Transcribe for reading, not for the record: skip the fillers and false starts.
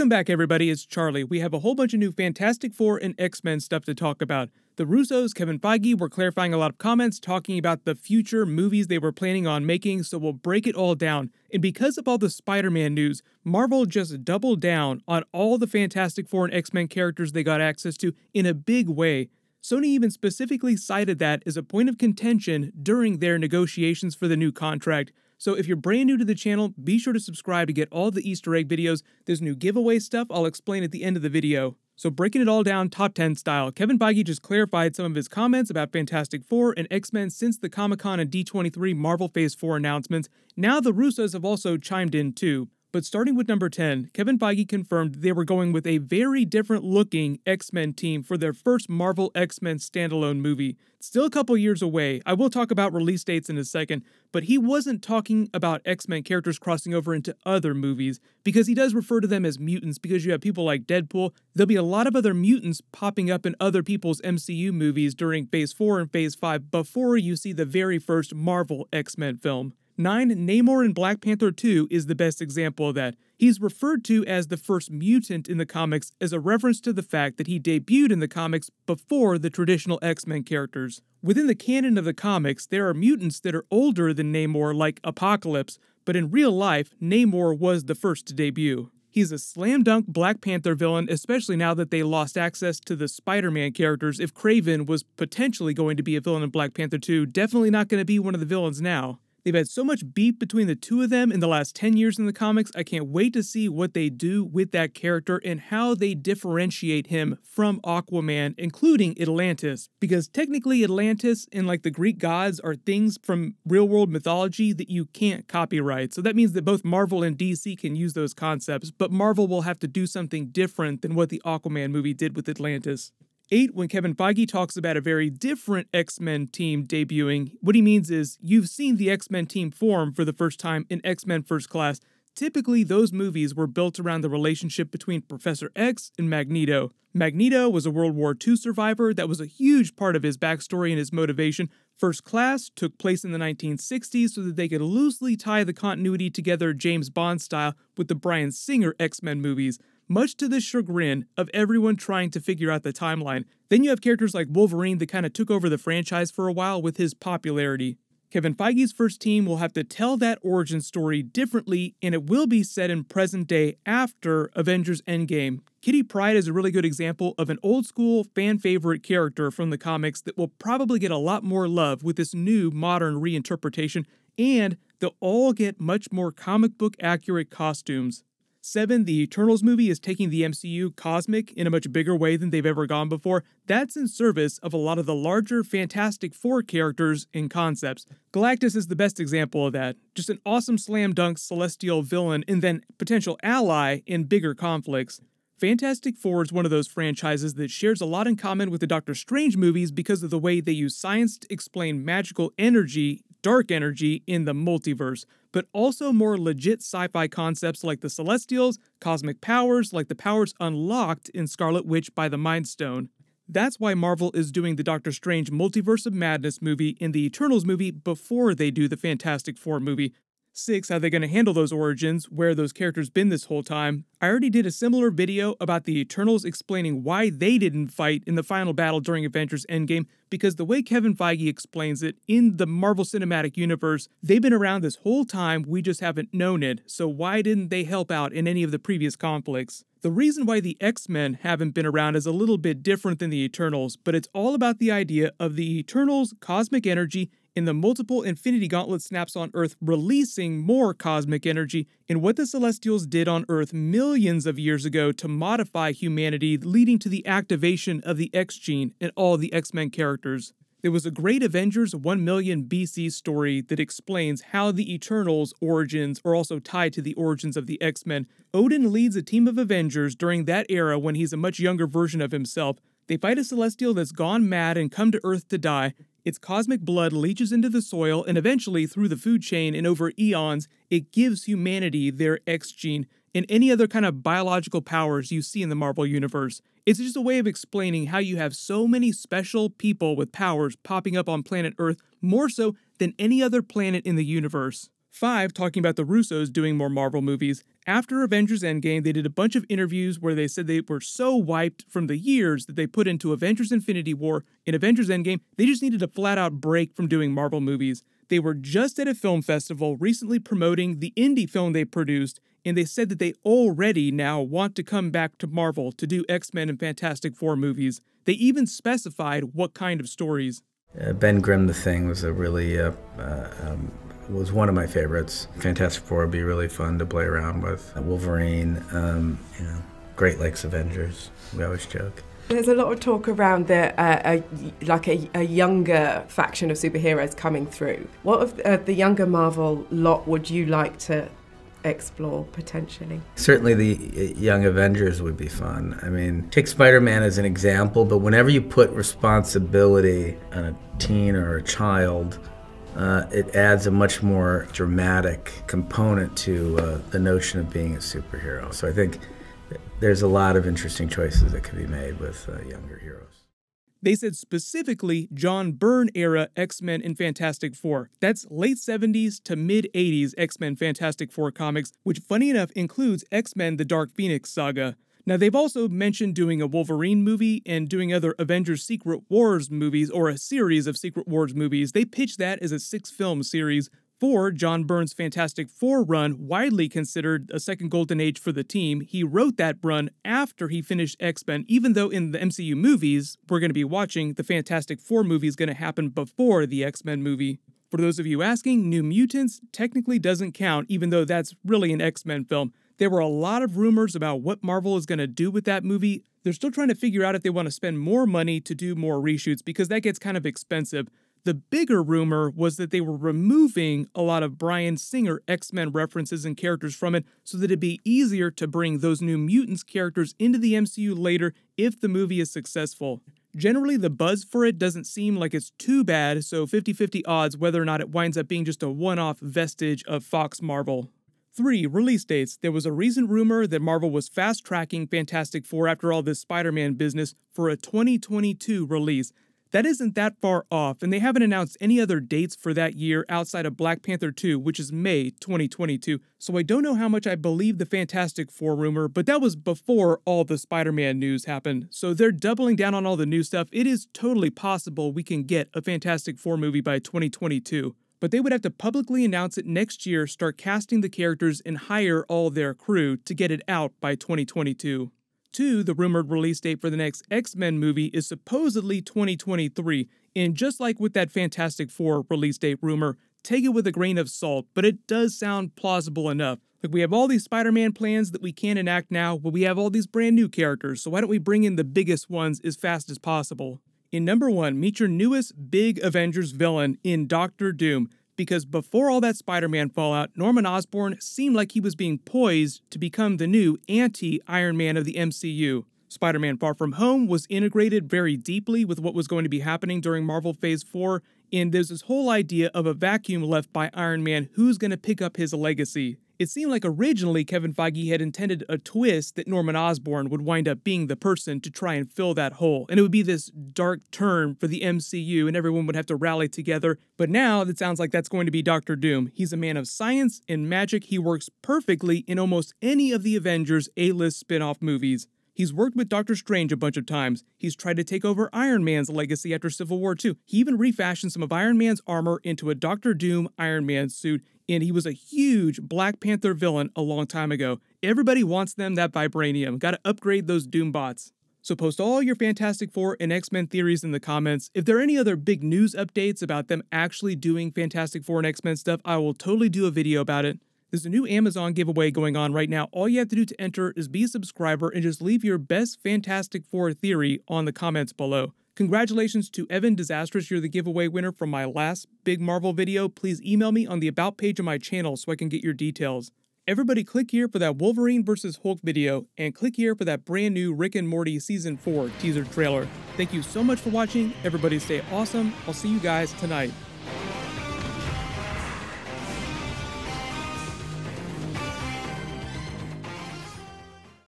Welcome back, everybody. It's Charlie. We have a whole bunch of new Fantastic Four and X-Men stuff to talk about. The Russos, Kevin Feige, were clarifying a lot of comments talking about the future movies they were planning on making, so we'll break it all down. And because of all the Spider-Man news, Marvel just doubled down on all the Fantastic Four and X-Men characters they got access to in a big way. Sony even specifically cited that as a point of contention during their negotiations for the new contract. So if you're brand new to the channel, be sure to subscribe to get all the Easter egg videos. There's new giveaway stuff I'll explain at the end of the video. So breaking it all down top 10 style, Kevin Feige just clarified some of his comments about Fantastic Four and X-Men since the Comic-Con and D23 Marvel Phase 4 announcements. Now the Russos have also chimed in too. But starting with number 10, Kevin Feige confirmed they were going with a very different looking X-Men team for their first Marvel X-Men standalone movie. It's still a couple years away. I will talk about release dates in a second, but he wasn't talking about X-Men characters crossing over into other movies, because he does refer to them as mutants because you have people like Deadpool. There'll be a lot of other mutants popping up in other people's MCU movies during Phase 4 and Phase 5 before you see the very first Marvel X-Men film. 9. Namor in Black Panther 2 is the best example of that. He's referred to as the first mutant in the comics as a reference to the fact that he debuted in the comics before the traditional X-Men characters. Within the canon of the comics, there are mutants that are older than Namor, like Apocalypse, but in real life, Namor was the first to debut. He's a slam dunk Black Panther villain, especially now that they lost access to the Spider-Man characters. If Kraven was potentially going to be a villain in Black Panther 2, definitely not going to be one of the villains now. They've had so much beef between the two of them in the last 10 years in the comics, I can't wait to see what they do with that character and how they differentiate him from Aquaman, including Atlantis. Because technically Atlantis and like the Greek gods are things from real-world mythology that you can't copyright. So that means that both Marvel and DC can use those concepts, but Marvel will have to do something different than what the Aquaman movie did with Atlantis. 8. When Kevin Feige talks about a very different X-Men team debuting, what he means is you've seen the X-Men team form for the first time in X-Men First Class. Typically, those movies were built around the relationship between Professor X and Magneto. Magneto was a World War II survivor. That was a huge part of his backstory and his motivation. First Class took place in the 1960s so that they could loosely tie the continuity together James Bond style with the Bryan Singer X-Men movies, much to the chagrin of everyone trying to figure out the timeline. Then you have characters like Wolverine that kind of took over the franchise for a while with his popularity. Kevin Feige's first team will have to tell that origin story differently, and it will be set in present day after Avengers Endgame. Kitty Pryde is a really good example of an old school fan favorite character from the comics that will probably get a lot more love with this new modern reinterpretation, and they'll all get much more comic book accurate costumes. 7. The Eternals movie is taking the MCU cosmic in a much bigger way than they've ever gone before. That's in service of a lot of the larger Fantastic Four characters and concepts. Galactus is the best example of that. Just an awesome slam dunk celestial villain and then potential ally in bigger conflicts. Fantastic Four is one of those franchises that shares a lot in common with the Doctor Strange movies because of the way they use science to explain magical energy, dark energy, in the multiverse, but also more legit sci-fi concepts like the Celestials, cosmic powers like the powers unlocked in Scarlet Witch by the Mind Stone. That's why Marvel is doing the Doctor Strange Multiverse of Madness movie and the Eternals movie before they do the Fantastic Four movie. 6. How they're going to handle those origins, where those characters been this whole time. I already did a similar video about the Eternals explaining why they didn't fight in the final battle during Avengers Endgame, because the way Kevin Feige explains it, in the Marvel Cinematic Universe, they've been around this whole time, we just haven't known it, so why didn't they help out in any of the previous conflicts? The reason why the X-Men haven't been around is a little bit different than the Eternals, but it's all about the idea of the Eternals' cosmic energy in the multiple Infinity Gauntlet snaps on Earth releasing more cosmic energy, and what the Celestials did on Earth millions of years ago to modify humanity, leading to the activation of the X gene in all the X-Men characters. There was a great Avengers 1 million BC story that explains how the Eternals' origins are also tied to the origins of the X-Men. Odin leads a team of Avengers during that era when he's a much younger version of himself. They fight a Celestial that's gone mad and come to Earth to die. Its cosmic blood leaches into the soil, and eventually, through the food chain and over eons, it gives humanity their X gene and any other kind of biological powers you see in the Marvel Universe. It's just a way of explaining how you have so many special people with powers popping up on planet Earth, more so than any other planet in the universe. 5, talking about the Russos doing more Marvel movies. After Avengers Endgame, they did a bunch of interviews where they said they were so wiped from the years that they put into Avengers Infinity War and Avengers Endgame, they just needed a flat-out break from doing Marvel movies. They were just at a film festival recently promoting the indie film they produced, and they said that they already now want to come back to Marvel to do X-Men and Fantastic Four movies. They even specified what kind of stories. Ben Grimm, The Thing was a really was one of my favorites. Fantastic Four would be really fun to play around with. Wolverine, Great Lakes Avengers, we always joke. There's a lot of talk around a younger faction of superheroes coming through. What of the younger Marvel lot would you like to explore potentially? Certainly the Young Avengers would be fun. I mean, take Spider-Man as an example, but whenever you put responsibility on a teen or a child, it adds a much more dramatic component to the notion of being a superhero. So I think there's a lot of interesting choices that could be made with younger heroes. They said specifically John Byrne-era X-Men and Fantastic Four. That's late 70s to mid-80s X-Men Fantastic Four comics, which funny enough includes X-Men The Dark Phoenix saga. Now, they've also mentioned doing a Wolverine movie and doing other Avengers Secret Wars movies, or a series of Secret Wars movies. They pitched that as a 6-film series for John Byrne's Fantastic Four run, widely considered a second golden age for the team. He wrote that run after he finished X-Men, even though in the MCU movies we're going to be watching, the Fantastic Four movie is going to happen before the X-Men movie. For those of you asking, New Mutants technically doesn't count, even though that's really an X-Men film. There were a lot of rumors about what Marvel is going to do with that movie. They're still trying to figure out if they want to spend more money to do more reshoots, because that gets kind of expensive. The bigger rumor was that they were removing a lot of Bryan Singer X-Men references and characters from it so that it'd be easier to bring those New Mutants characters into the MCU later if the movie is successful. Generally, the buzz for it doesn't seem like it's too bad, so 50-50 odds whether or not it winds up being just a one-off vestige of Fox Marvel. 3. Release dates. There was a recent rumor that Marvel was fast-tracking Fantastic Four after all this Spider-Man business for a 2022 release. That isn't that far off, and they haven't announced any other dates for that year outside of Black Panther 2, which is May 2022, so I don't know how much I believe the Fantastic Four rumor, but that was before all the Spider-Man news happened, so they're doubling down on all the new stuff. It is totally possible we can get a Fantastic Four movie by 2022. But they would have to publicly announce it next year, start casting the characters, and hire all their crew to get it out by 2022. 2, the rumored release date for the next X-Men movie is supposedly 2023, and just like with that Fantastic Four release date rumor, take it with a grain of salt, but it does sound plausible enough. Like, we have all these Spider-Man plans that we can't enact now, but we have all these brand new characters, so why don't we bring in the biggest ones as fast as possible? In number 1, meet your newest big Avengers villain in Doctor Doom, because before all that Spider-Man fallout, Norman Osborn seemed like he was being poised to become the new anti-Iron Man of the MCU. Spider-Man Far From Home was integrated very deeply with what was going to be happening during Marvel Phase 4, and there's this whole idea of a vacuum left by Iron Man who's going to pick up his legacy. It seemed like originally Kevin Feige had intended a twist that Norman Osborn would wind up being the person to try and fill that hole, and it would be this dark turn for the MCU and everyone would have to rally together, but now it sounds like that's going to be Doctor Doom. He's a man of science and magic. He works perfectly in almost any of the Avengers A-list spin-off movies. He's worked with Doctor Strange a bunch of times. He's tried to take over Iron Man's legacy after Civil War II. He even refashioned some of Iron Man's armor into a Doctor Doom Iron Man suit, and he was a huge Black Panther villain a long time ago. Everybody wants them that vibranium. Gotta upgrade those Doom bots. So post all your Fantastic Four and X-Men theories in the comments. If there are any other big news updates about them actually doing Fantastic Four and X-Men stuff, I will totally do a video about it. There's a new Amazon giveaway going on right now. All you have to do to enter is be a subscriber and just leave your best Fantastic Four theory on the comments below. Congratulations to Evan Disastrous, you're the giveaway winner from my last big Marvel video. Please email me on the About page of my channel so I can get your details. Everybody click here for that Wolverine vs. Hulk video, and click here for that brand new Rick and Morty Season 4 teaser trailer. Thank you so much for watching. Everybody stay awesome. I'll see you guys tonight.